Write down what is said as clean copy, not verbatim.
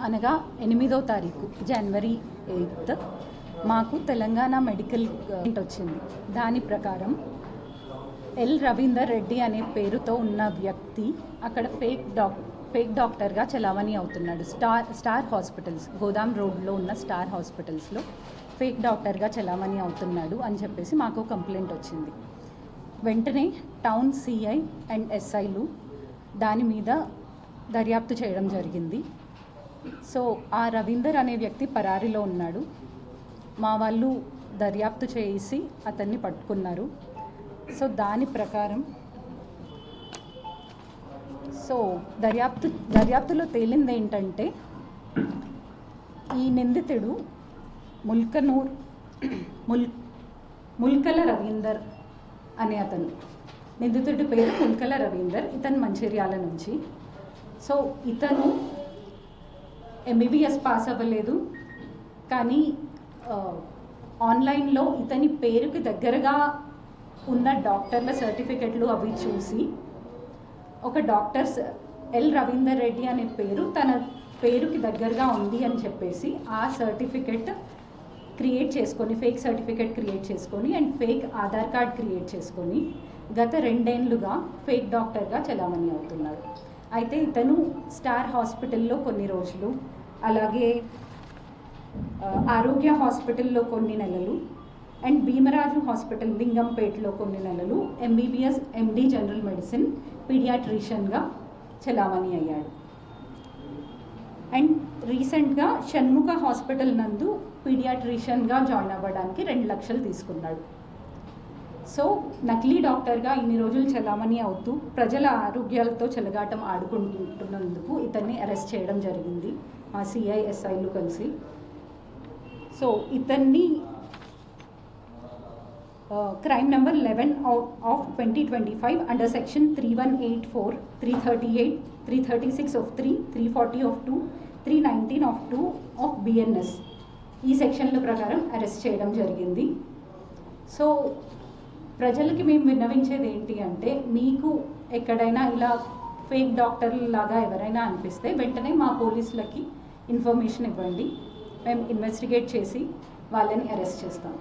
అనగా 8వ తారీఖు జనవరి 8 మాకు తెలంగాణ మెడికల్ వచ్చింది. దాని ప్రకారం ఎల్ రవీందర్ రెడ్డి అనే పేరుతో ఉన్న వ్యక్తి అక్కడ ఫేక్ డాక్టర్గా చలామణి అవుతున్నాడు. స్టార్ హాస్పిటల్స్, గోదాం రోడ్లో ఉన్న స్టార్ హాస్పిటల్స్లో ఫేక్ డాక్టర్గా చలామణి అవుతున్నాడు అని చెప్పేసి మాకు కంప్లైంట్ వచ్చింది. వెంటనే టౌన్ సిఐ అండ్ ఎస్ఐలు దాని మీద దర్యాప్తు చేయడం జరిగింది. సో ఆ రవీందర్ అనే వ్యక్తి పరారీలో ఉన్నాడు. మా వాళ్ళు దర్యాప్తు చేసి అతన్ని పట్టుకున్నారు. సో దాని ప్రకారం దర్యాప్తులో తేలింది ఏంటంటే ఈ నిందితుడు ముల్కల రవీందర్ అనే అతను. నిందితుడి పేరు ముల్కల రవీందర్. ఇతను మంచిర్యాల నుంచి. సో ఇతను MBBS పాస్ అవ్వలేదు, కానీ ఆన్లైన్లో ఇతని పేరుకి దగ్గరగా ఉన్న డాక్టర్ల సర్టిఫికెట్లు అవి చూసి ఒక డాక్టర్ ఎల్ రవీందర్ రెడ్డి అనే పేరు తన పేరుకి దగ్గరగా ఉంది అని చెప్పేసి ఆ సర్టిఫికెట్ క్రియేట్ చేసుకొని, ఫేక్ సర్టిఫికెట్ క్రియేట్ చేసుకొని and fake Aadhaar card create చేసుకొని గత 2 ఏళ్లుగా ఫేక్ డాక్టర్గా చలామణి అవుతున్నాడు. అయితే ఇతను స్టార్ హాస్పిటల్లో కొన్ని రోజులు, అలాగే ఆరోగ్య హాస్పిటల్లో కొన్ని నెలలు అండ్ భీమరాజు హాస్పిటల్ లింగంపేటలో కొన్ని నెలలు MBBS MD జనరల్ మెడిసిన్ పీడియాట్రిషియన్గా చలామణి అయ్యాడు. అండ్ రీసెంట్గా షణ్ముఖ హాస్పిటల్ నందు పీడియాట్రిషియన్గా జాయిన్ అవ్వడానికి 2 లక్షలు తీసుకున్నాడు. సో నకిలీ డాక్టర్గా ఇన్ని రోజులు చలామణి అవుతూ ప్రజల ఆరోగ్యాలతో చెలగాటం ఆడుకుంటున్నందుకు ఇతన్ని అరెస్ట్ చేయడం జరిగింది మా CISIలు కలిసి. సో ఇతన్ని crime number 11 of 2025 under section 3184, 338, 336 of 3, 340 of 2, 319 of 2 of BNS ఈ సెక్షన్ల ప్రకారం అరెస్ట్ చేయడం జరిగింది. సో ప్రజలకి మేము విన్నవించేది ఏంటి అంటే, మీకు ఎక్కడైనా ఇలా ఫేక్ డాక్టర్ లాగా ఎవరైనా అనిపిస్తే వెంటనే మా పోలీసులకి ఇన్ఫర్మేషన్ ఇవ్వండి. మేము ఇన్వెస్టిగేట్ చేసి వాళ్ళని అరెస్ట్ చేస్తాం.